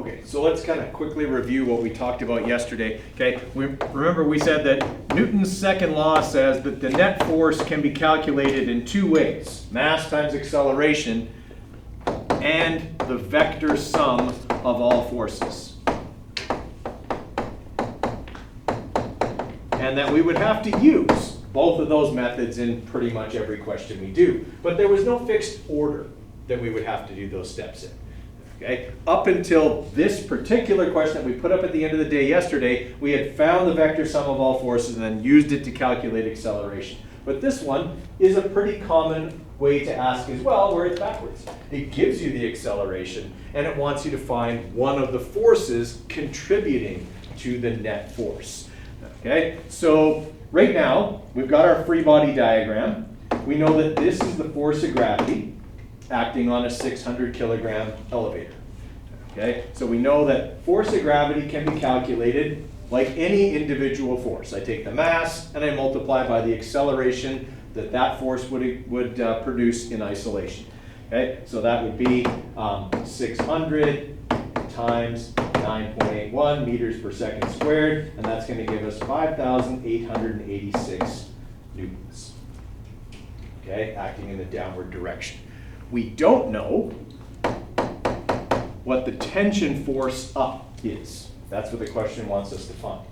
Okay, so let's kind of quickly review what we talked about yesterday. Okay, remember we said that Newton's second law says that the net force can be calculated in two ways: mass times acceleration and the vector sum of all forces. And that we would have to use both of those methods in pretty much every question we do. But there was no fixed order that we would have to do those steps in. Okay? Up until this particular question that we put up at the end of the day yesterday, we had found the vector sum of all forces and then used it to calculate acceleration. But this one is a pretty common way to ask as well, where it's backwards. It gives you the acceleration and it wants you to find one of the forces contributing to the net force. Okay? So right now, we've got our free body diagram. We know that this is the force of gravity acting on a 600 kilogram elevator. Okay, so we know that force of gravity can be calculated like any individual force. I take the mass and I multiply by the acceleration that that force would produce in isolation. Okay, so that would be 600 times 9.81 meters per second squared, and that's going to give us 5,886 newtons. Okay, acting in the downward direction. We don't know what the tension force up is. That's what the question wants us to find.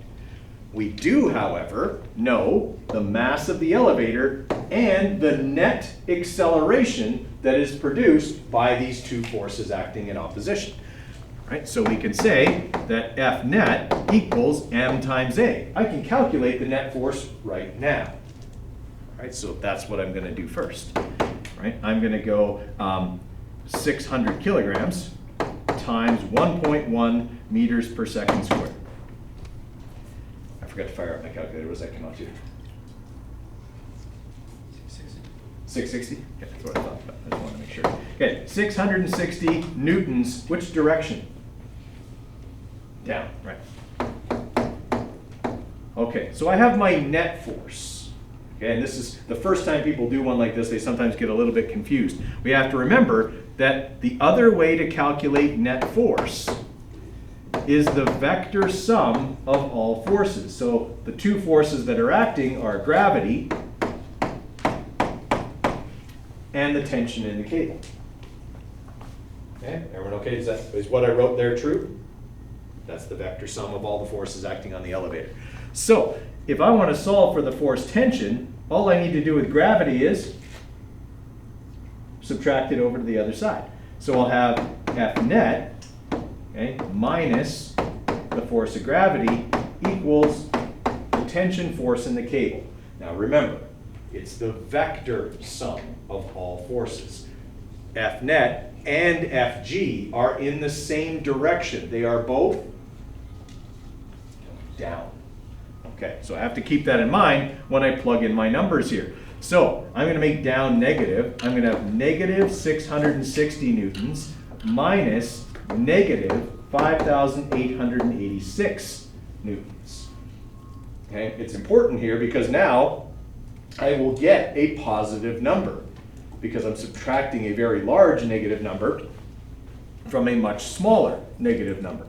We do, however, know the mass of the elevator and the net acceleration that is produced by these two forces acting in opposition. Right? So we can say that F net equals m times a. I can calculate the net force right now. Right? So that's what I'm going to do first. Right? I'm going to go 600 kilograms times 1.1 meters per second squared. I forgot to fire up my calculator. What does that come out to? 660? Okay, that's what I thought, but I just want to make sure. Okay, 660 newtons. Which direction? Down, right. Okay, so I have my net force. Okay, and this is the first time people do one like this, they sometimes get a little bit confused. We have to remember that the other way to calculate net force is the vector sum of all forces. So the two forces that are acting are gravity and the tension in the cable. Okay, everyone okay? Is what I wrote there true? That's the vector sum of all the forces acting on the elevator. So if I want to solve for the force tension, all I need to do with gravity is subtract it over to the other side. So I'll have F net, okay, minus the force of gravity equals the tension force in the cable. Now remember, it's the vector sum of all forces. F net and Fg are in the same direction. They are both down. Okay, so I have to keep that in mind when I plug in my numbers here. So I'm going to make down negative. I'm going to have negative 660 newtons minus negative 5,886 newtons. Okay, it's important here because now I will get a positive number because I'm subtracting a very large negative number from a much smaller negative number.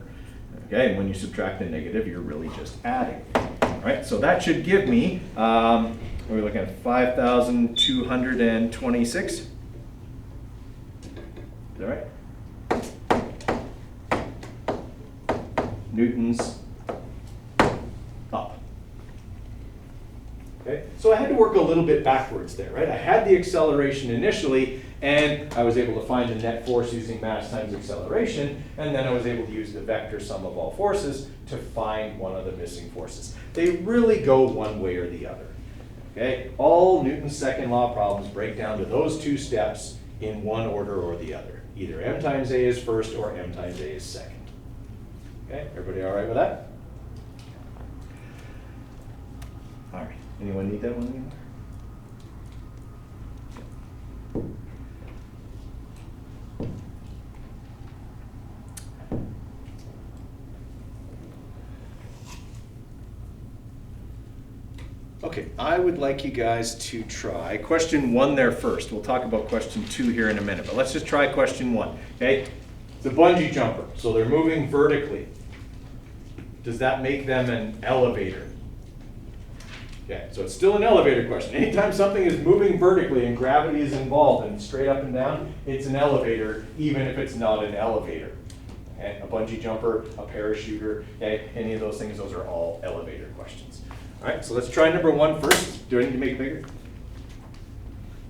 Okay, and when you subtract a negative, you're really just adding. All right, so that should give me, we're looking at 5,226. Is that right? Newtons up. Okay, so I had to work a little bit backwards there, right? I had the acceleration initially, and I was able to find the net force using mass times acceleration, and then I was able to use the vector sum of all forces to find one of the missing forces. They really go one way or the other. Okay? All Newton's second law problems break down to those two steps in one order or the other. Either m times a is first or m times a is second. Okay? Everybody all right with that? All right. Anyone need that one anymore? Okay, I would like you guys to try question 1 there first. We'll talk about question 2 here in a minute, but let's just try question 1, okay? It's a bungee jumper, so they're moving vertically. Does that make them an elevator? Okay, so it's still an elevator question. Anytime something is moving vertically and gravity is involved and straight up and down, it's an elevator, even if it's not an elevator. Okay? A bungee jumper, a parachuter, okay? Any of those things, those are all elevator questions. All right, so let's try number 1 first. Do I need to make it bigger?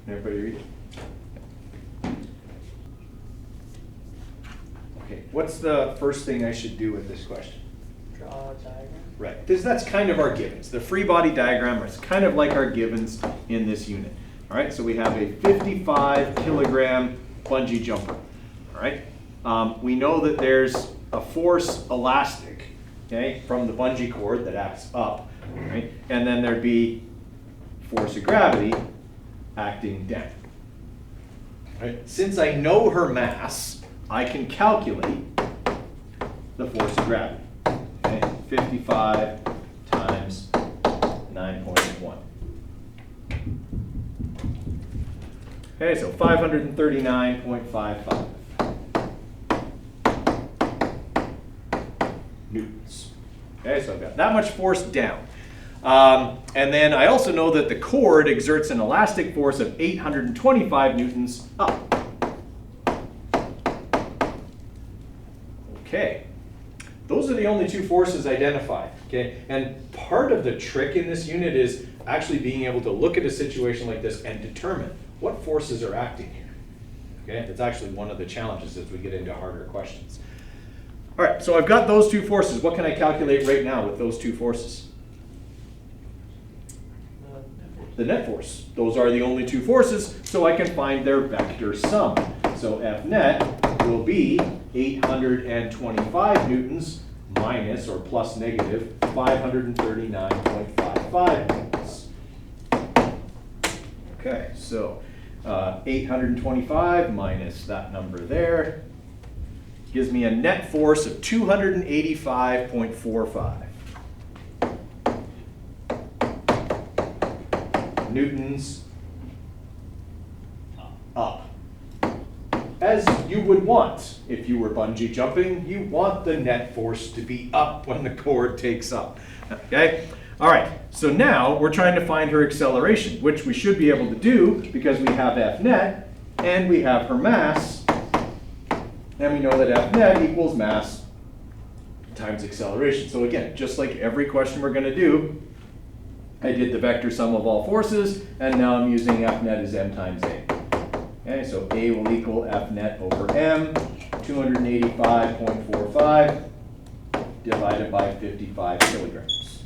Everybody read it? Okay, what's the first thing I should do with this question? Draw a diagram. Right, because that's kind of our givens. The free body diagram is kind of like our givens in this unit. All right, so we have a 55 kilogram bungee jumper. All right, we know that there's a force elastic, okay, from the bungee cord that acts up, right? And then there'd be force of gravity acting down. Right? Since I know her mass, I can calculate the force of gravity. Okay? 55 times 9.1. Okay, so 539.55 newtons. Okay, so I've got that much force down. And then I also know that the cord exerts an elastic force of 825 newtons up. Okay, those are the only 2 forces identified. Okay, and part of the trick in this unit is actually being able to look at a situation like this and determine what forces are acting here. Okay, that's actually one of the challenges as we get into harder questions. All right, so I've got those 2 forces. What can I calculate right now with those 2 forces? The net force. Those are the only 2 forces, so I can find their vector sum. So F net will be 825 newtons minus or plus negative 539.55 newtons. Okay, so 825 minus that number there gives me a net force of 285.45. Newtons up. As you would want if you were bungee jumping, you want the net force to be up when the cord takes up. Okay? All right, so now we're trying to find her acceleration, which we should be able to do because we have F net and we have her mass, and we know that F net equals mass times acceleration. So again, just like every question we're going to do, I did the vector sum of all forces, and now I'm using F net as m times a. Okay, so a will equal F net over m, 285.45 divided by 55 kilograms.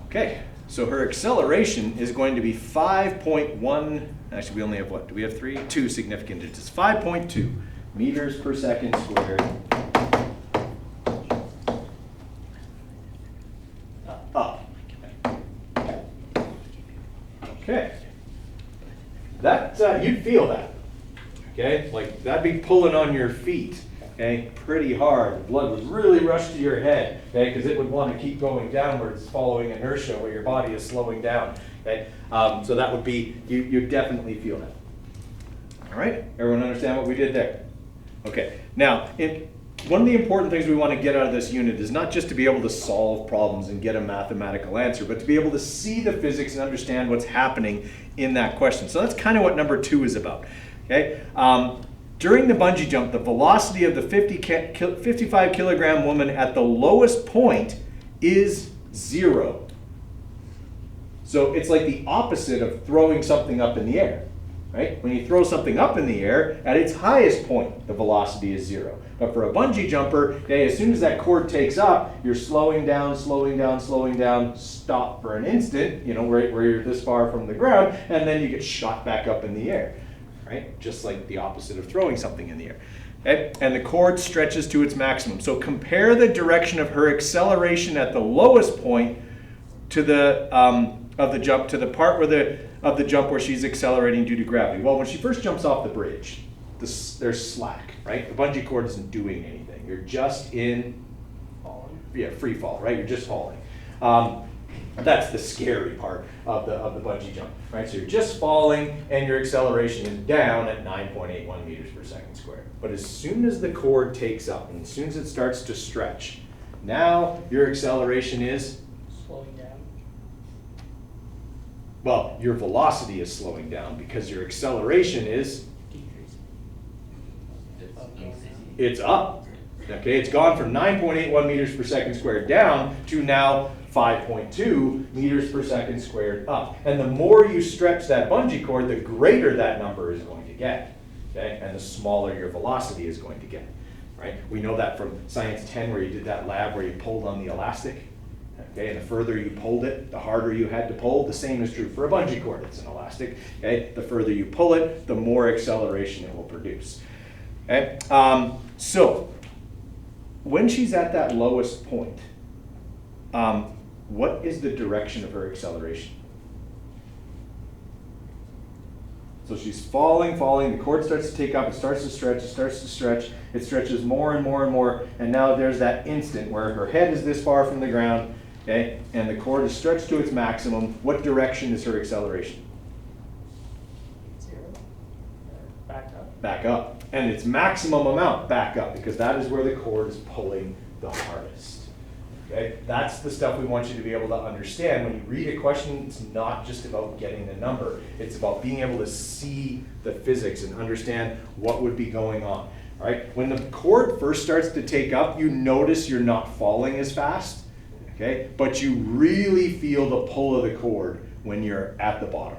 Okay, so her acceleration is going to be 5.1, actually we only have what? Do we have 3? 2 significant digits. 5.2 meters per second squared. Up. Okay. That, you'd feel that. Okay, like that'd be pulling on your feet. Okay, pretty hard. The blood would really rush to your head. Okay, because it would want to keep going downwards, following inertia where your body is slowing down. Okay, so that would be you definitely feel that. All right, everyone understand what we did there? Okay, now one of the important things we want to get out of this unit is not just to be able to solve problems and get a mathematical answer, but to be able to see the physics and understand what's happening in that question. So that's kind of what number 2 is about. Okay. During the bungee jump, the velocity of the 55 kilogram woman at the lowest point is 0. So it's like the opposite of throwing something up in the air. Right? When you throw something up in the air, at its highest point, the velocity is 0. But for a bungee jumper, okay, as soon as that cord takes up, you're slowing down, slowing down, slowing down, stop for an instant, you know, where you're this far from the ground, and then you get shot back up in the air. Right? Just like the opposite of throwing something in the air. Okay? And the cord stretches to its maximum. So compare the direction of her acceleration at the lowest point to the of the jump to the part where of the jump where she's accelerating due to gravity. Well, when she first jumps off the bridge, there's slack, right? The bungee cord isn't doing anything. You're just in free fall, right? You're just falling. That's the scary part of the bungee jump, right? So you're just falling and your acceleration is down at 9.81 meters per second squared. But as soon as the cord takes up and as soon as it starts to stretch, now your acceleration is Slowing down. well, your velocity is slowing down because your acceleration is Decreasing. it's up. Okay, it's gone from 9.81 meters per second squared down to now 5.2 meters per second squared up. And the more you stretch that bungee cord, the greater that number is going to get. Okay, and the smaller your velocity is going to get. Right? We know that from Science 10 where you did that lab where you pulled on the elastic. Okay, and the further you pulled it, the harder you had to pull. The same is true for a bungee cord. It's an elastic. Okay, the further you pull it, the more acceleration it will produce. Okay, so when she's at that lowest point, what is the direction of her acceleration? So she's falling, the cord starts to take up, it starts to stretch, it stretches more and more and more, and now there's that instant where her head is this far from the ground, okay, and the cord is stretched to its maximum. What direction is her acceleration? 0. Back up. Back up. And its maximum amount, back up, because that is where the cord is pulling the hardest. Okay? That's the stuff we want you to be able to understand. When you read a question, it's not just about getting the number. It's about being able to see the physics and understand what would be going on. All right? When the cord first starts to take up, you notice you're not falling as fast, okay? But you really feel the pull of the cord when you're at the bottom.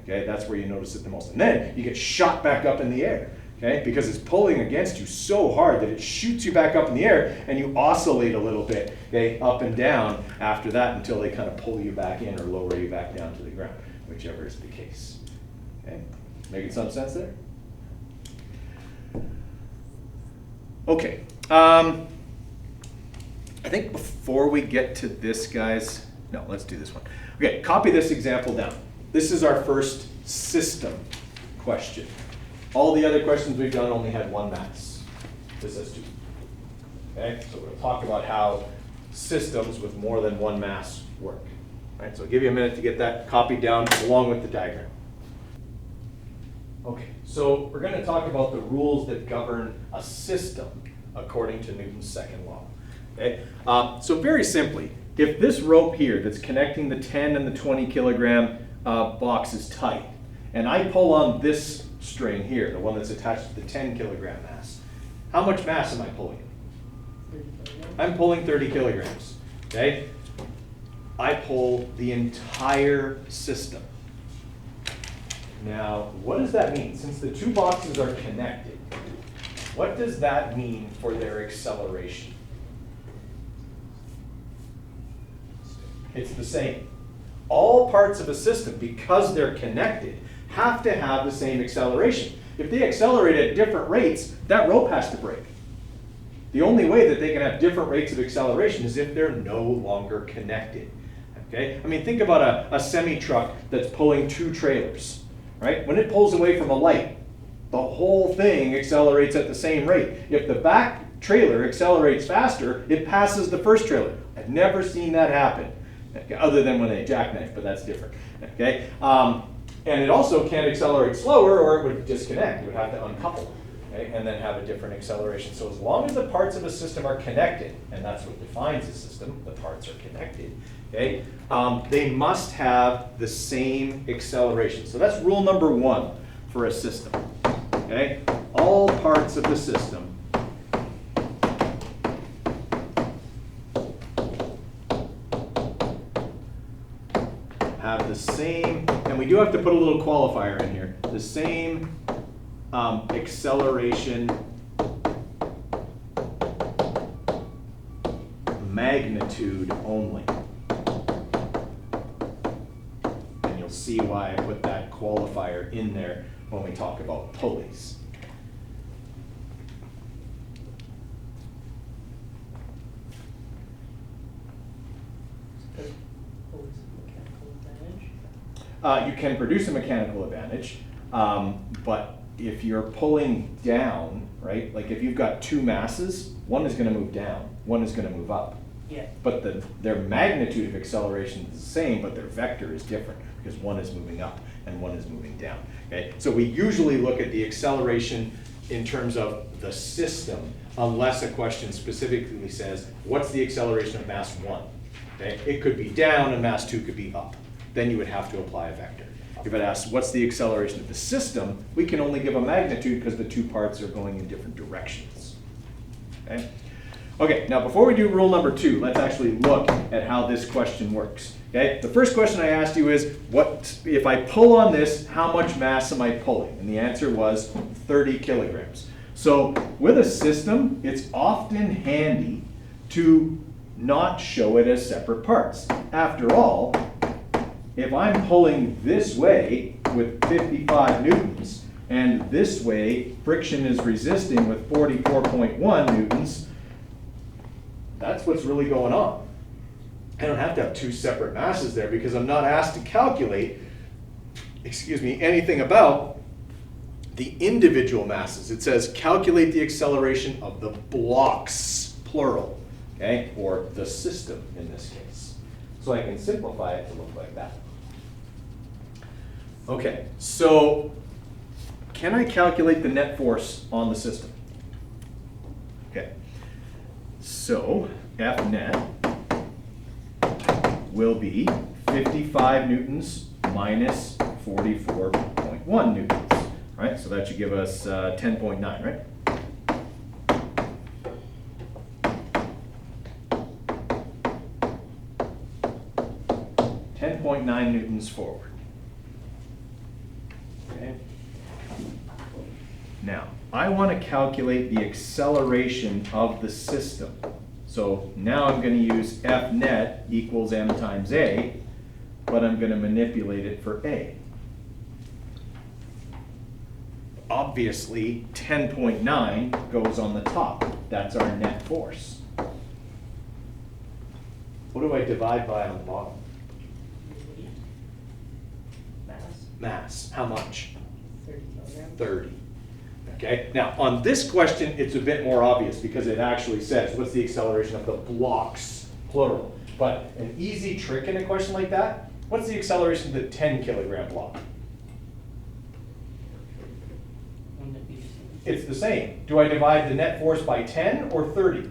Okay? That's where you notice it the most. And then you get shot back up in the air. Okay, because it's pulling against you so hard that it shoots you back up in the air and you oscillate a little bit, okay, up and down after that until they kind of pull you back in or lower you back down to the ground, whichever is the case. Okay, making some sense there? Okay, I think before we get to this, guys, no, let's do this one. Okay, copy this example down. This is our first system question. All the other questions we've done only had one mass. This has two. Okay, so we'll talk about how systems with more than one mass work. All right, so I'll give you a minute to get that copied down along with the diagram. Okay, so we're going to talk about the rules that govern a system according to Newton's second law. Okay, so very simply, if this rope here that's connecting the 10 and the 20 kilogram box is tight, and I pull on this string here, the one that's attached to the 10 kilogram mass, how much mass am I pulling? I'm pulling 30 kilograms, okay? I pull the entire system. Now, what does that mean? Since the two boxes are connected, what does that mean for their acceleration? It's the same. All parts of a system, because they're connected, have to have the same acceleration. If they accelerate at different rates, that rope has to break. The only way that they can have different rates of acceleration is if they're no longer connected. Okay? I mean, think about a semi-truck that's pulling two trailers, right? When it pulls away from a light, the whole thing accelerates at the same rate. If the back trailer accelerates faster, it passes the first trailer. I've never seen that happen, okay, other than when they jackknife, but that's different. Okay? And it also can't accelerate slower or it would disconnect. It would have to uncouple, okay, and then have a different acceleration. So as long as the parts of a system are connected, and that's what defines a system, the parts are connected, okay, they must have the same acceleration. So that's rule number one for a system. Okay? All parts of the system have the same, and we do have to put a little qualifier in here, the same acceleration magnitude only. And you'll see why I put that qualifier in there when we talk about pulleys. You can produce a mechanical advantage, but if you're pulling down, right, like if you've got two masses, one is going to move down, one is going to move up. Yeah. But their magnitude of acceleration is the same, but their vector is different because one is moving up and one is moving down. Okay? So we usually look at the acceleration in terms of the system, unless a question specifically says, what's the acceleration of mass 1? Okay? It could be down and mass 2 could be up. Then you would have to apply a vector. If it asks, what's the acceleration of the system, we can only give a magnitude because the two parts are going in different directions. Okay? Okay, now before we do rule number 2, let's actually look at how this question works. Okay? The first question I asked you is, what if I pull on this, how much mass am I pulling? And the answer was 30 kilograms. So with a system, it's often handy to not show it as separate parts. After all, if I'm pulling this way with 55 newtons, and this way friction is resisting with 44.1 newtons, that's what's really going on. I don't have to have two separate masses there because I'm not asked to calculate, anything about the individual masses. It says calculate the acceleration of the blocks, plural, okay, or the system in this case. So I can simplify it to look like that. Okay, so can I calculate the net force on the system? Okay, so F net will be 55 newtons minus 44.1 newtons, right? So that should give us 10.9, right? .9 newtons forward. Okay. Now, I want to calculate the acceleration of the system. So now I'm going to use F net equals m times a, but I'm going to manipulate it for a. Obviously, 10.9 goes on the top. That's our net force. What do I divide by on the bottom? Mass. How much? 30 kilograms. 30. Okay, now on this question, it's a bit more obvious because it actually says, what's the acceleration of the blocks, plural. But an easy trick in a question like that, what's the acceleration of the 10 kilogram block? Wouldn't it be the same? It's the same. Do I divide the net force by 10 or 30?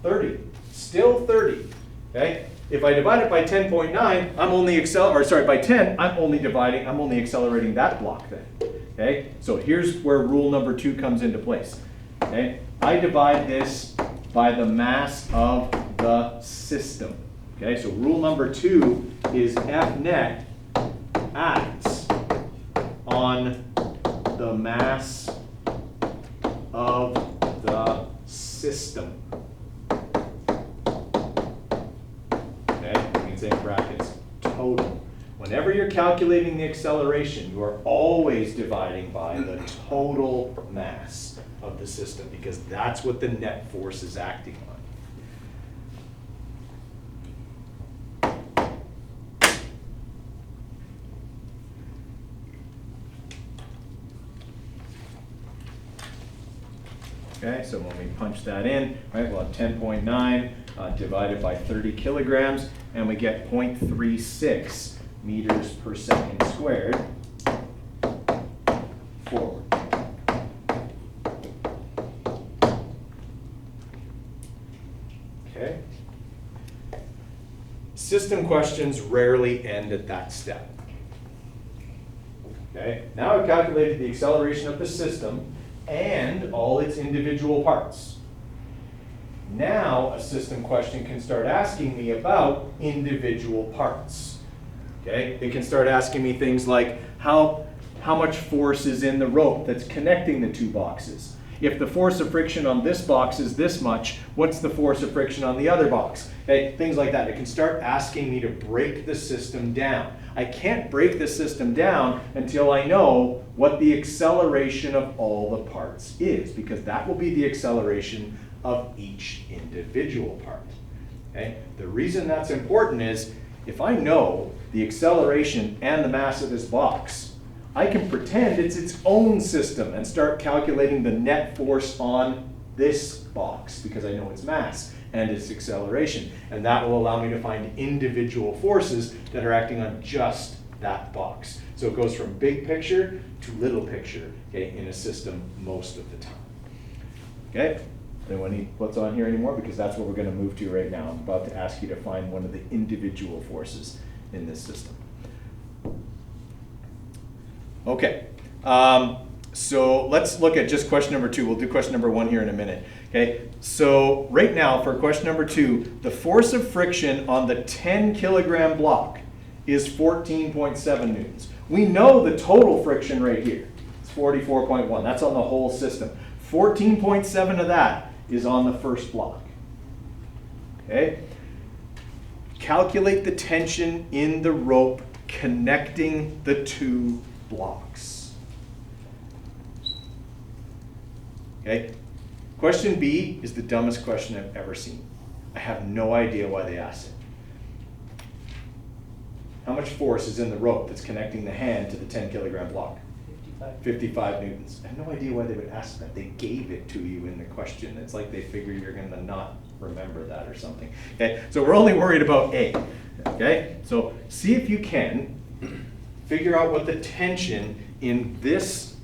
30. Still 30. Okay? If I divide it by 10.9, I'm only by 10, I'm only accelerating that block then. Okay? So here's where rule number 2 comes into place. Okay? I divide this by the mass of the system. Okay? So rule number 2 is F net acts on the mass of the system. In brackets, total. Whenever you're calculating the acceleration, you are always dividing by the total mass of the system because that's what the net force is acting on. Okay, so when we punch that in, right, we'll have 10.9 divided by 30 kilograms, and we get 0.36 meters per second squared forward. Okay. System questions rarely end at that step. Okay, now I've calculated the acceleration of the system and all its individual parts. Now a system question can start asking me about individual parts. Okay, it can start asking me things like how much force is in the rope that's connecting the two boxes. If the force of friction on this box is this much, what's the force of friction on the other box? Okay, things like that. It can start asking me to break the system down. I can't break the system down until I know what the acceleration of all the parts is, because that will be the acceleration of each individual part. Okay? The reason that's important is if I know the acceleration and the mass of this box, I can pretend it's its own system and start calculating the net force on this box because I know its mass. and its acceleration. And that will allow me to find individual forces that are acting on just that box. So it goes from big picture to little picture, okay, in a system most of the time. Okay? Anyone need what's on here anymore? Because that's what we're going to move to right now. I'm about to ask you to find one of the individual forces in this system. Okay. So let's look at just question number 2. We'll do question number 1 here in a minute. Okay. So right now for question number 2, the force of friction on the 10 kilogram block is 14.7 newtons. We know the total friction right here. It's 44.1. That's on the whole system. 14.7 of that is on the first block. Okay? Calculate the tension in the rope connecting the 2 blocks. Okay? Question B is the dumbest question I've ever seen. I have no idea why they asked it. How much force is in the rope that's connecting the hand to the 10 kilogram block? 55 newtons. I have no idea why they would ask that. They gave it to you in the question. It's like they figure you're going to not remember that or something. Okay, so we're only worried about A. Okay, so see if you can figure out what the tension in this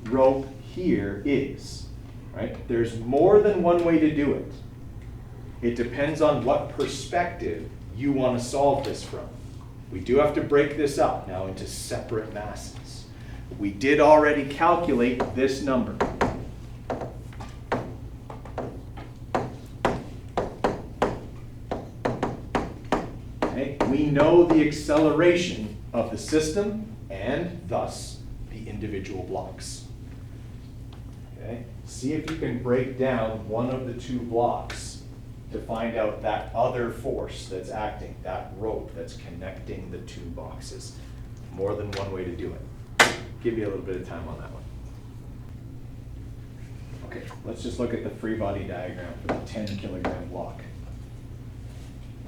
rope here is. Right? There's more than one way to do it. It depends on what perspective you want to solve this from. We do have to break this up now into separate masses. We did already calculate this number. Okay? We know the acceleration of the system and thus the individual blocks. Okay? See if you can break down one of the 2 blocks to find out that other force that's acting, that rope that's connecting the 2 boxes. More than one way to do it. Give you a little bit of time on that one. Okay, let's just look at the free body diagram for the 10 kilogram block.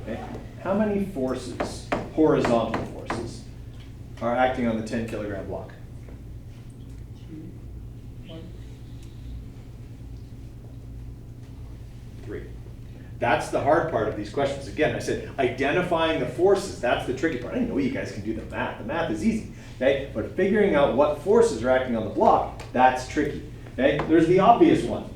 Okay, how many forces, horizontal forces, are acting on the 10 kilogram block? 2, 1. 3. That's the hard part of these questions. Again, I said identifying the forces, that's the tricky part. I know you guys can do the math. The math is easy, okay? But figuring out what forces are acting on the block, that's tricky, okay? There's the obvious one.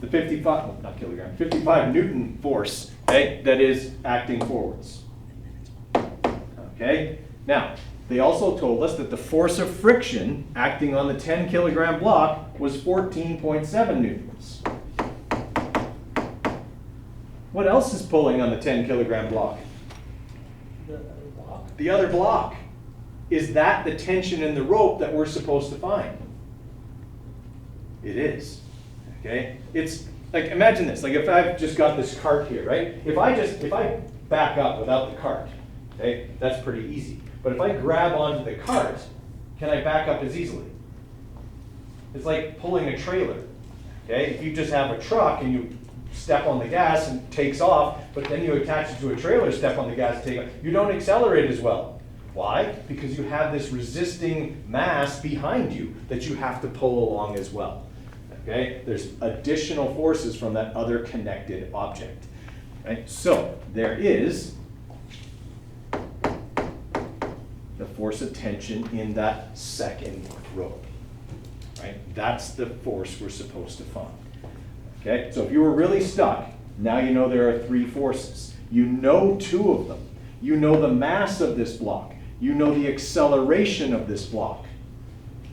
The 55 Newton force, okay, that is acting forwards. Okay? Now, they also told us that the force of friction acting on the 10 kilogram block was 14.7 newtons. What else is pulling on the 10 kilogram block? The other block. The other block. Is that the tension in the rope that we're supposed to find? It is. Okay? It's like, imagine this. Like if I've just got this cart here, right? If I back up without the cart, okay, that's pretty easy. But if I grab onto the cart, can I back up as easily? It's like pulling a trailer. Okay? If you just have a truck and you step on the gas and it takes off, but then you attach it to a trailer, step on the gas, take off, you don't accelerate as well. Why? Because you have this resisting mass behind you that you have to pull along as well. Okay? There's additional forces from that other connected object. Right? So there is the force of tension in that second rope. Right? That's the force we're supposed to find. Okay? So if you were really stuck, now you know there are 3 forces. You know 2 of them. You know the mass of this block. You know the acceleration of this block.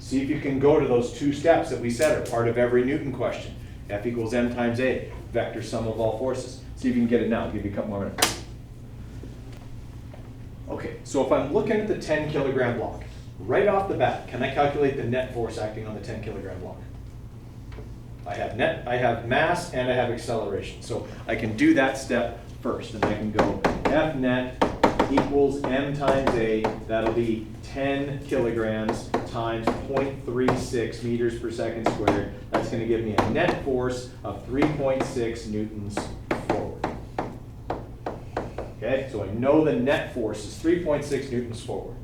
See if you can go to those 2 steps that we said are part of every Newton question. F equals m times a, vector sum of all forces. See if you can get it now. I'll give you a couple more minutes. Okay, so if I'm looking at the 10 kilogram block, right off the bat, can I calculate the net force acting on the 10 kilogram block? I have mass and I have acceleration. So I can do that step first, and I can go F net equals m times a, that'll be 10 kilograms times 0.36 meters per second squared. That's going to give me a net force of 3.6 newtons forward. Okay, so I know the net force is 3.6 newtons forward.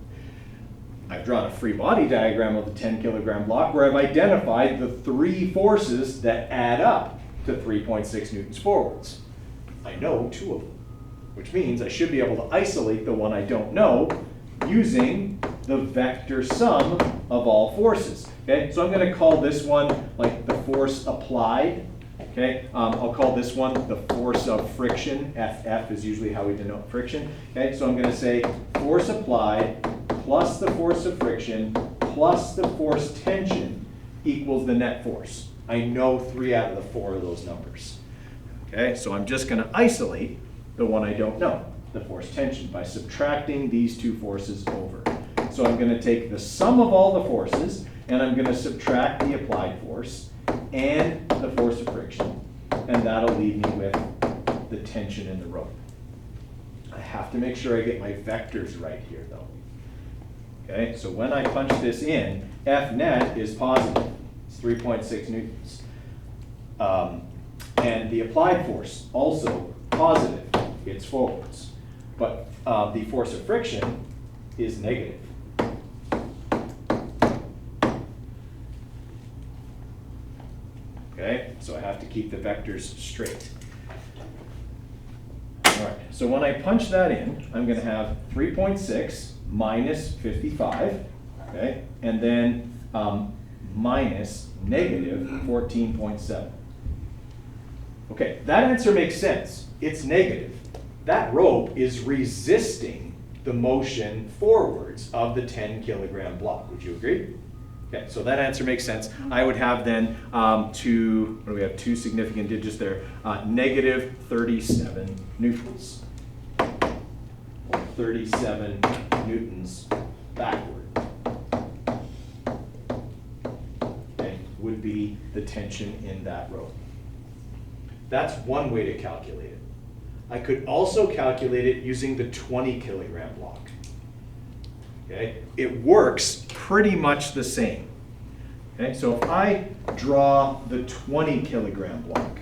I've drawn a free body diagram of the 10 kilogram block where I've identified the 3 forces that add up to 3.6 newtons forwards. I know 2 of them, which means I should be able to isolate the one I don't know using the vector sum of all forces. Okay, so I'm going to call this one like the force applied. Okay, I'll call this one the force of friction. FF is usually how we denote friction. Okay, so I'm going to say force applied plus the force of friction plus the force tension equals the net force. I know 3 out of the 4 of those numbers. Okay, so I'm just going to isolate the one I don't know, the force tension, by subtracting these 2 forces over. So I'm going to take the sum of all the forces, and I'm going to subtract the applied force and the force of friction, and that'll leave me with the tension in the rope. I have to make sure I get my vectors right here, though. Okay, so when I punch this in, F net is positive. It's 3.6 newtons. And the applied force, also positive. It's forwards. But the force of friction is negative. Okay, so I have to keep the vectors straight. All right, so when I punch that in, I'm going to have 3.6 minus 55, okay, and then minus negative 14.7. Okay, that answer makes sense. It's negative. That rope is resisting the motion forwards of the 10-kilogram block. Would you agree? Okay, so that answer makes sense. I would have then what do we have, 2 significant digits there, negative 37 newtons. Or 37 newtons backward. Okay, would be the tension in that rope. That's one way to calculate it. I could also calculate it using the 20-kilogram block. Okay, it works pretty much the same. Okay, so if I draw the 20-kilogram block,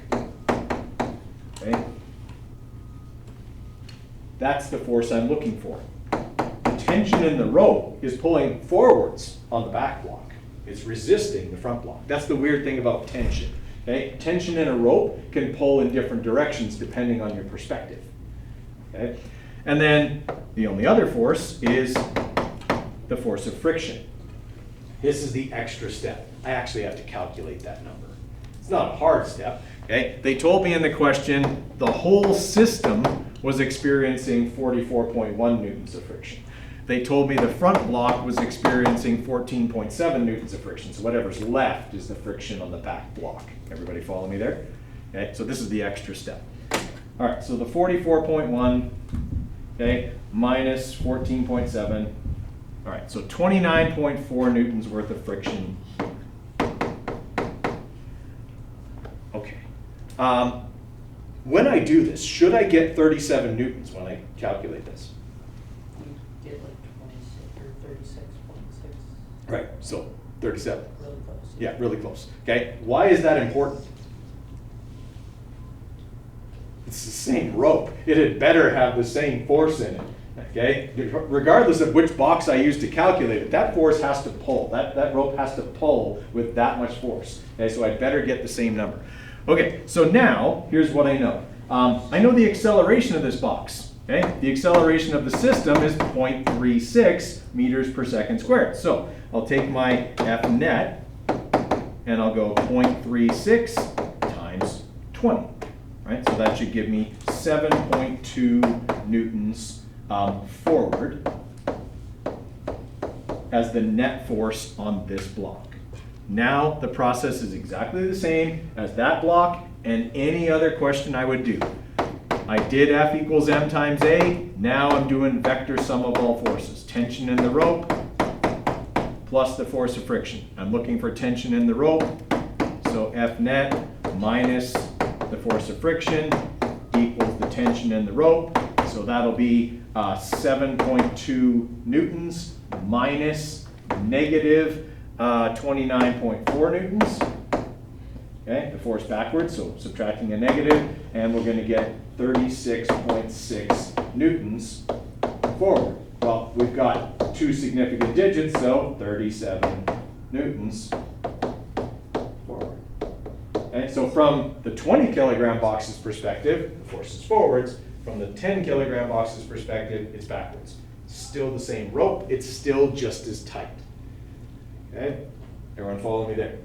okay, that's the force I'm looking for. The tension in the rope is pulling forwards on the back block. It's resisting the front block. That's the weird thing about tension. Okay, tension in a rope can pull in different directions depending on your perspective. Okay, and then the only other force is the force of friction. This is the extra step. I actually have to calculate that number. It's not a hard step. Okay, they told me in the question the whole system was experiencing 44.1 newtons of friction. They told me the front block was experiencing 14.7 newtons of friction. So whatever's left is the friction on the back block. Everybody follow me there? Okay, so this is the extra step. All right, so the 44.1, okay, minus 14.7. All right, so 29.4 newtons worth of friction here. Okay. When I do this, should I get 37 newtons when I calculate this? You get like 26 or 36.6. Right, so 37. Really close. Yeah, really close. Okay, why is that important? It's the same rope. It had better have the same force in it. Okay, regardless of which box I use to calculate it, that force has to pull. That rope has to pull with that much force. Okay, so I better get the same number. Okay, so now here's what I know. I know the acceleration of this box. Okay, the acceleration of the system is 0.36 meters per second squared. So I'll take my F net and I'll go 0.36 times 20. Right, so that should give me 7.2 newtons forward as the net force on this block. Now the process is exactly the same as that block and any other question I would do. I did F equals m times A. Now I'm doing vector sum of all forces. Tension in the rope plus the force of friction. I'm looking for tension in the rope. So F net minus the force of friction equals the tension in the rope. So that'll be 7.2 newtons minus negative 29.4 newtons. Okay, the force backwards, so subtracting a negative, and we're going to get 36.6 newtons forward. Well, we've got 2 significant digits, so 37 newtons forward. Okay, so from the 20 kilogram box's perspective, the force is forwards. From the 10 kilogram box's perspective, it's backwards. Still the same rope, it's still just as tight. Okay, everyone follow me there?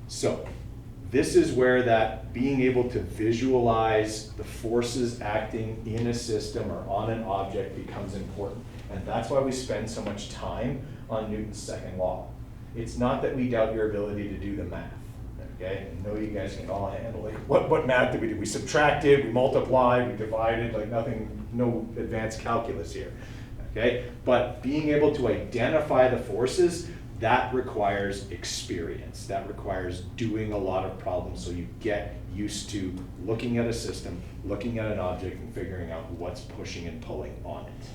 So this is where that being able to visualize the forces acting in a system or on an object becomes important. And that's why we spend so much time on Newton's second law. It's not that we doubt your ability to do the math. Okay, I know you guys can all handle, like, what math did we do? We subtracted, we multiplied, we divided, like nothing, no advanced calculus here. Okay, but being able to identify the forces, that requires experience. That requires doing a lot of problems so you get used to looking at a system, looking at an object, and figuring out what's pushing and pulling on it.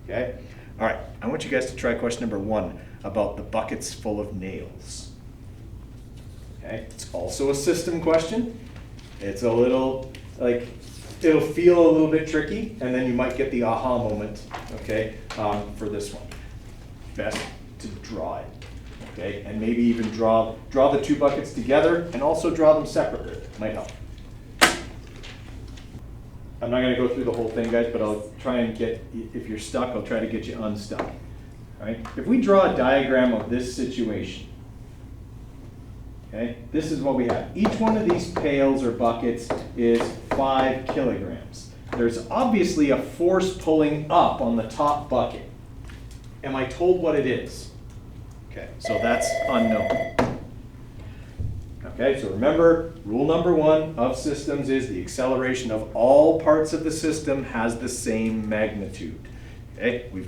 Okay? All right, I want you guys to try question number 1 about the buckets full of nails. Okay, it's also a system question. It's a little, like, it'll feel a little bit tricky, and then you might get the aha moment, okay, for this one. Best to draw it, okay, and maybe even draw the 2 buckets together and also draw them separately. Might help. I'm not going to go through the whole thing, guys, but I'll try and get, if you're stuck, I'll try to get you unstuck. All right, if we draw a diagram of this situation, okay, this is what we have. Each one of these pails or buckets is 5 kilograms. There's obviously a force pulling up on the top bucket. Am I told what it is? Okay, so that's unknown. Okay, so remember, rule number 1 of systems is the acceleration of all parts of the system has the same magnitude. Okay, we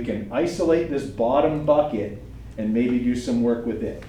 can isolate this bottom bucket and maybe do some work with it.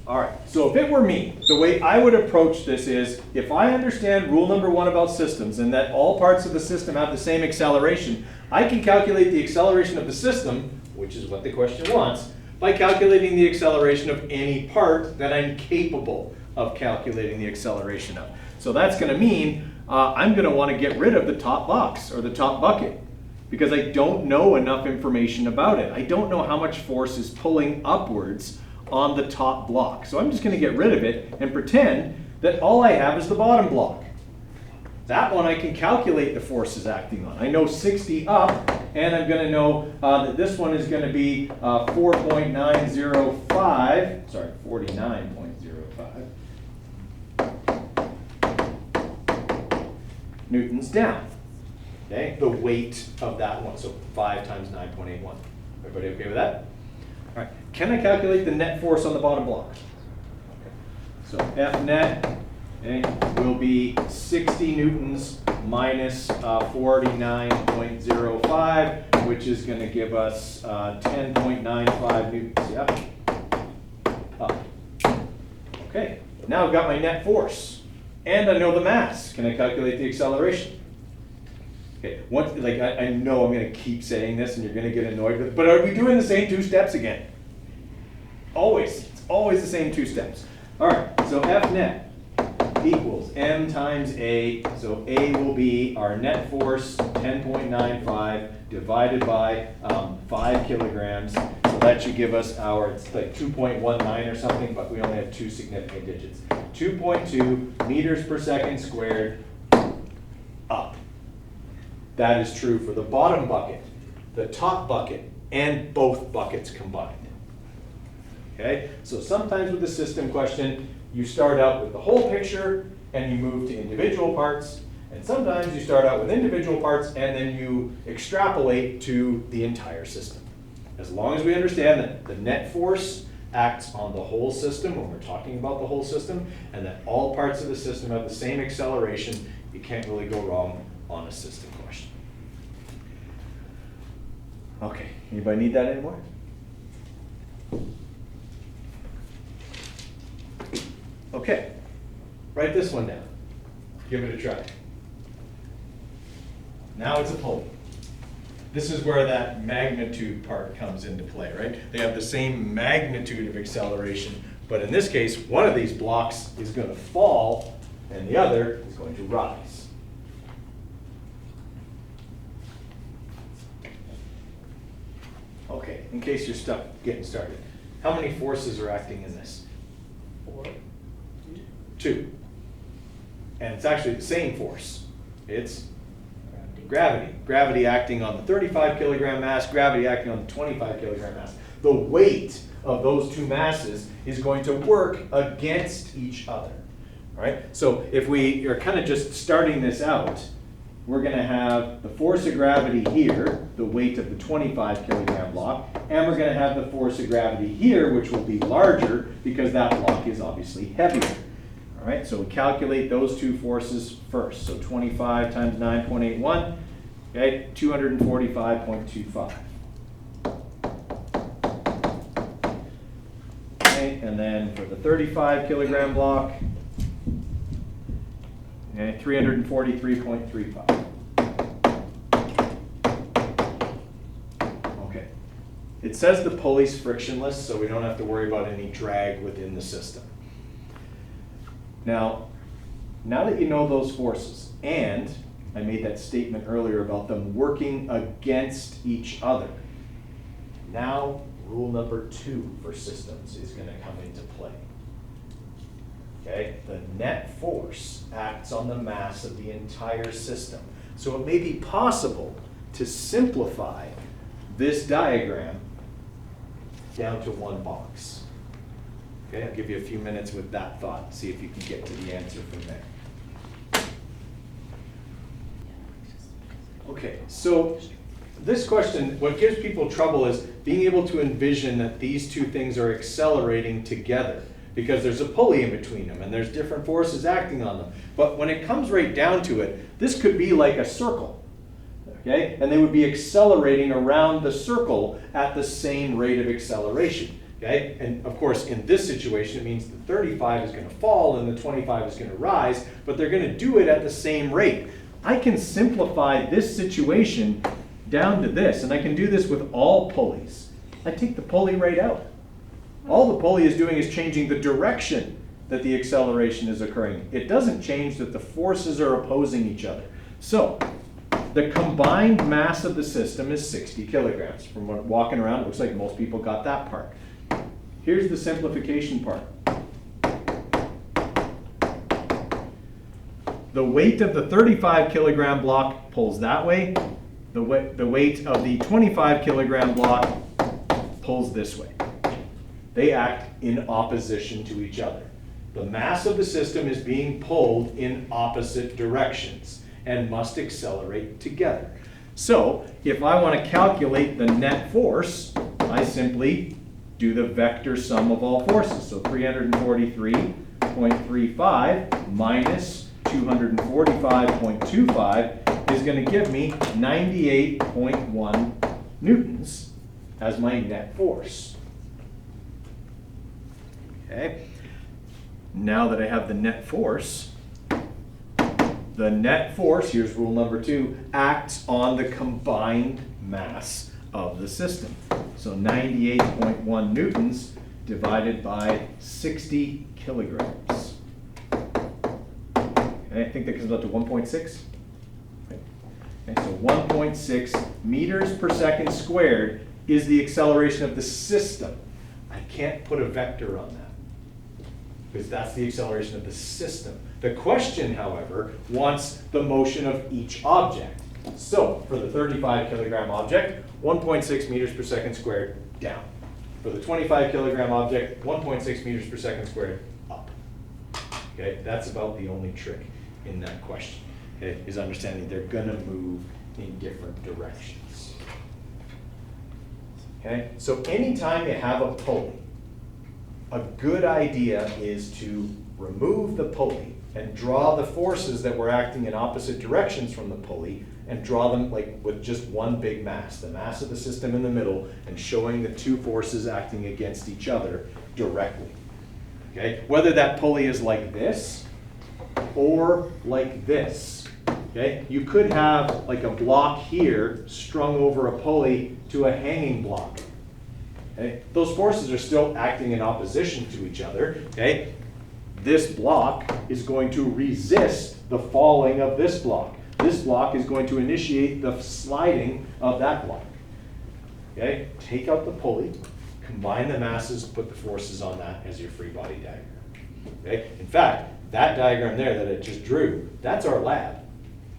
All right, so if it were me, the way I would approach this is, if I understand rule number 1 about systems and that all parts of the system have the same acceleration, I can calculate the acceleration of the system, which is what the question wants, by calculating the acceleration of any part that I'm capable of calculating the acceleration of. So that's going to mean I'm going to want to get rid of the top box or the top bucket because I don't know enough information about it. I don't know how much force is pulling upwards on the top block. So I'm just going to get rid of it and pretend that all I have is the bottom block. That one I can calculate the forces acting on. I know 60 up, and I'm going to know that this one is going to be 49.05 newtons down. Okay, the weight of that one, so 5 times 9.81. Everybody okay with that? All right, can I calculate the net force on the bottom block? Okay. So F net, okay, will be 60 newtons minus 49.05, which is going to give us 10.95 newtons. Yeah. Okay, now I've got my net force, and I know the mass. Can I calculate the acceleration? Okay, I know I'm going to keep saying this, and you're going to get annoyed with it, but are we doing the same 2 steps again? Always. It's always the same 2 steps. All right, so F net equals m times a. So a will be our net force, 10.95, divided by 5 kilograms. So that should give us it's like 2.19 or something, but we only have 2 significant digits. 2.2 meters per second squared up. That is true for the bottom bucket, the top bucket, and both buckets combined. Okay, so sometimes with the system question, you start out with the whole picture and you move to individual parts, and sometimes you start out with individual parts and then you extrapolate to the entire system. As long as we understand that the net force acts on the whole system when we're talking about the whole system, and that all parts of the system have the same acceleration, you can't really go wrong on a system question. Okay, anybody need that anymore? Okay, write this one down. Give it a try. Now it's a pulley. This is where that magnitude part comes into play, right? They have the same magnitude of acceleration, but in this case, one of these blocks is going to fall and the other is going to rise. Okay, in case you're stuck getting started, how many forces are acting in this? 4. 2. And it's actually the same force. It's gravity. Gravity acting on the 35 kilogram mass, gravity acting on the 25 kilogram mass. The weight of those two masses is going to work against each other. All right? So if we are kind of just starting this out, we're going to have the force of gravity here, the weight of the 25 kilogram block, and we're going to have the force of gravity here, which will be larger because that block is obviously heavier. All right, so we calculate those two forces first. So 25 times 9.81, okay, 245.25. Okay, and then for the 35 kilogram block, okay, 343.35. Okay. It says the pulley's frictionless, so we don't have to worry about any drag within the system. Now that you know those forces, and I made that statement earlier about them working against each other, now rule number 2 for systems is going to come into play. Okay, the net force acts on the mass of the entire system. So it may be possible to simplify this diagram down to one box. Okay, I'll give you a few minutes with that thought, see if you can get to the answer from there. Okay, so this question, what gives people trouble is being able to envision that these two things are accelerating together, because there's a pulley in between them and there's different forces acting on them. But when it comes right down to it, this could be like a circle, okay? And they would be accelerating around the circle at the same rate of acceleration, okay? And of course, in this situation, it means the 35 is going to fall and the 25 is going to rise, but they're going to do it at the same rate. I can simplify this situation down to this, and I can do this with all pulleys. I take the pulley right out. All the pulley is doing is changing the direction that the acceleration is occurring. It doesn't change that the forces are opposing each other. So the combined mass of the system is 60 kilograms. From walking around, it looks like most people got that part. Here's the simplification part. The weight of the 35 kilogram block pulls that way. The weight of the 25 kilogram block pulls this way. They act in opposition to each other. The mass of the system is being pulled in opposite directions and must accelerate together. So if I want to calculate the net force, I simply do the vector sum of all forces. So 343.35 minus 245.25 is going to give me 98.1 newtons as my net force. Okay. Now that I have the net force, here's rule number 2, acts on the combined mass of the system. So 98.1 newtons divided by 60 kilograms. Okay, I think that comes out to 1.6. Okay, so 1.6 meters per second squared is the acceleration of the system. I can't put a vector on that, because that's the acceleration of the system. The question, however, wants the motion of each object. So for the 35 kilogram object, 1.6 meters per second squared down. For the 25 kilogram object, 1.6 meters per second squared up. Okay, that's about the only trick in that question, okay, is understanding they're gonna move in different directions. Okay, so anytime you have a pulley, a good idea is to remove the pulley and draw the forces that were acting in opposite directions from the pulley and draw them like with just one big mass, the mass of the system in the middle, and showing the two forces acting against each other directly. Okay, whether that pulley is like this or like this. Okay, you could have like a block here strung over a pulley to a hanging block. Okay? Those forces are still acting in opposition to each other. Okay? This block is going to resist the falling of this block. This block is going to initiate the sliding of that block. Okay? Take out the pulley, combine the masses, put the forces on that as your free body diagram. Okay? In fact, that diagram there that I just drew, that's our lab.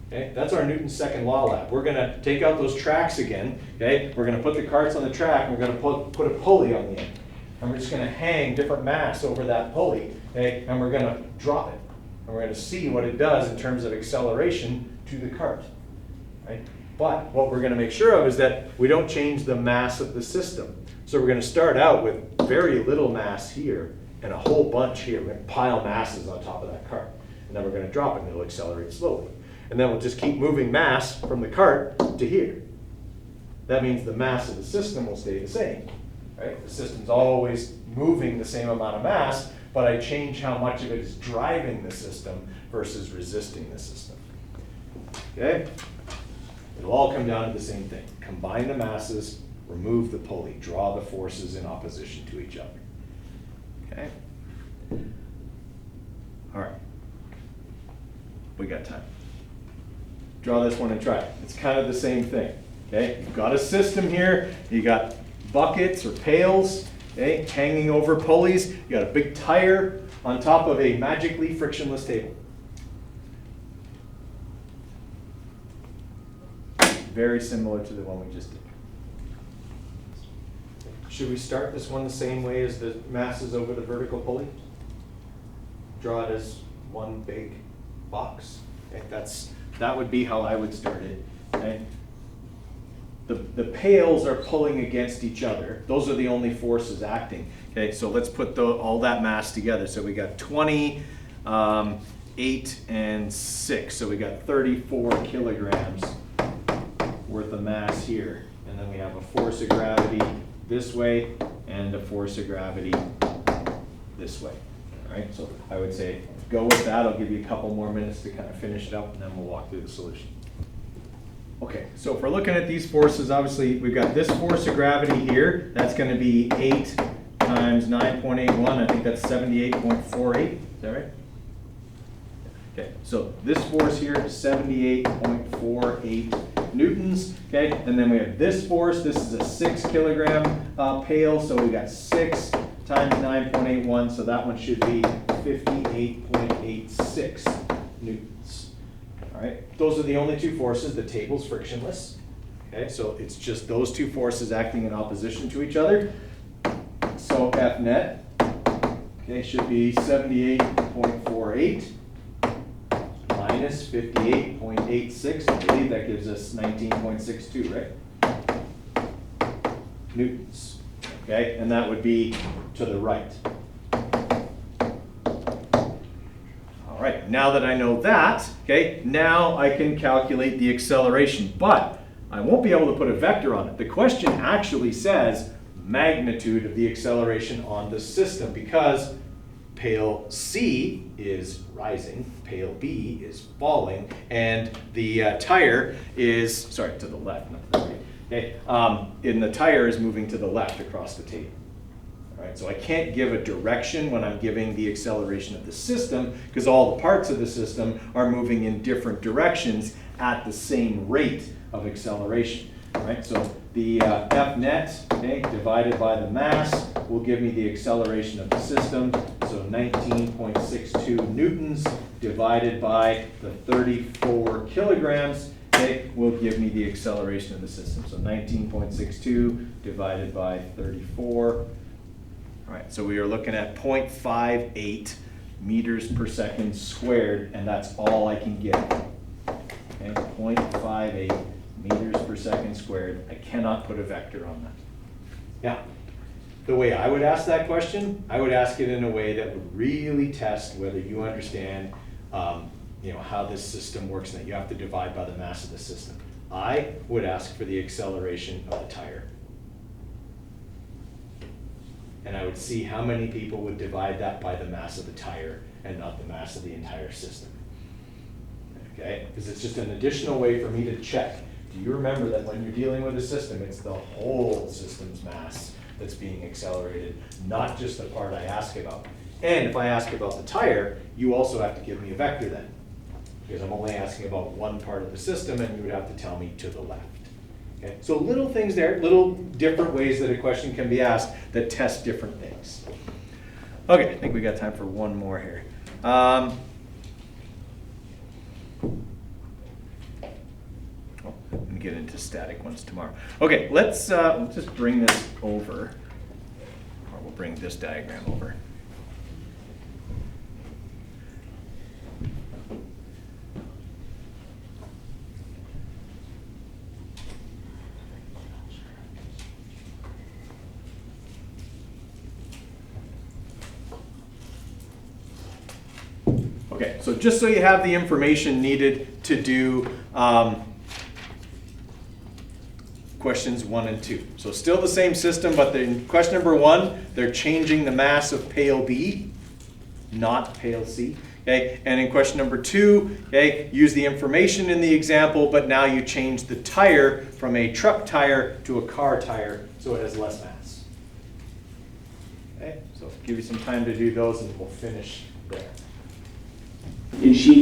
Okay? That's our Newton's second law lab. We're going to take out those tracks again. Okay? We're going to put the carts on the track, and we're going to put a pulley on the end. And we're just going to hang different mass over that pulley, okay? And we're going to drop it. And we're going to see what it does in terms of acceleration to the cart. Right? But what we're going to make sure of is that we don't change the mass of the system. So we're going to start out with very little mass here and a whole bunch here. We're going to pile masses on top of that cart. And then we're going to drop it and it'll accelerate slowly. And then we'll just keep moving mass from the cart to here. That means the mass of the system will stay the same. Right? The system's always moving the same amount of mass, but I change how much of it is driving the system versus resisting the system. Okay? It'll all come down to the same thing. Combine the masses, remove the pulley, draw the forces in opposition to each other. Okay? All right. We got time. Draw this one and try it. It's kind of the same thing. Okay? You've got a system here. You got buckets or pails, okay, hanging over pulleys. You got a big tire on top of a magically frictionless table. Very similar to the one we just did. Should we start this one the same way as the masses over the vertical pulley? Draw it as one big box. Okay, that would be how I would start it. Okay? The pails are pulling against each other. Those are the only forces acting. Okay, so let's put all that mass together. So we got 20, 8, and 6. So we got 34 kilograms worth of mass here. And then we have a force of gravity this way and a force of gravity this way. All right, so I would say go with that. I'll give you a couple more minutes to kind of finish it up, and then we'll walk through the solution. Okay, so if we're looking at these forces, obviously we've got this force of gravity here. That's going to be 8 times 9.81. I think that's 78.48. Is that right? Okay, so this force here is 78.48 newtons. Okay, and then we have this force. This is a 6 kilogram pail, so we got 6 times 9.81. So that one should be 58.86 newtons. All right, those are the only two forces. The table's frictionless. Okay, so it's just those two forces acting in opposition to each other. So F net, okay, should be 78.48 minus 58.86. I believe that gives us 19.62, right? Newtons. Okay, and that would be to the right. All right, now that I know that, okay, now I can calculate the acceleration, but I won't be able to put a vector on it. The question actually says magnitude of the acceleration on the system because pail C is rising, pail B is falling, and the tire is, sorry, to the left, not the right. Okay, and the tire is moving to the left across the table. All right, so I can't give a direction when I'm giving the acceleration of the system because all the parts of the system are moving in different directions at the same rate of acceleration. All right, so the F net, okay, divided by the mass will give me the acceleration of the system. So 19.62 newtons divided by the 34 kilograms, okay, will give me the acceleration of the system. So 19.62 divided by 34. All right, so we are looking at 0.58 meters per second squared, and that's all I can get. Okay, 0.58 meters per second squared. I cannot put a vector on that. Now, the way I would ask that question, I would ask it in a way that would really test whether you understand how this system works and that you have to divide by the mass of the system. I would ask for the acceleration of the tire. And I would see how many people would divide that by the mass of the tire and not the mass of the entire system. Okay? Because it's just an additional way for me to check. Do you remember that when you're dealing with a system, it's the whole system's mass that's being accelerated, not just the part I ask about. And if I ask about the tire, you also have to give me a vector then, because I'm only asking about one part of the system, and you would have to tell me to the left. Okay? So little things there, little different ways that a question can be asked that test different things. Okay, I think we got time for one more here. We can get into static ones tomorrow. Okay, let's just bring this over, or we'll bring this diagram over. Okay, so just so you have the information needed to do questions 1 and 2. So still the same system, but in question number 1, they're changing the mass of pail B, not pail C. Okay, and in question number 2, okay, use the information in the example, but now you change the tire from a truck tire to a car tire, so it has less mass. Okay, so give you some time to do those, and we'll finish there. In sheet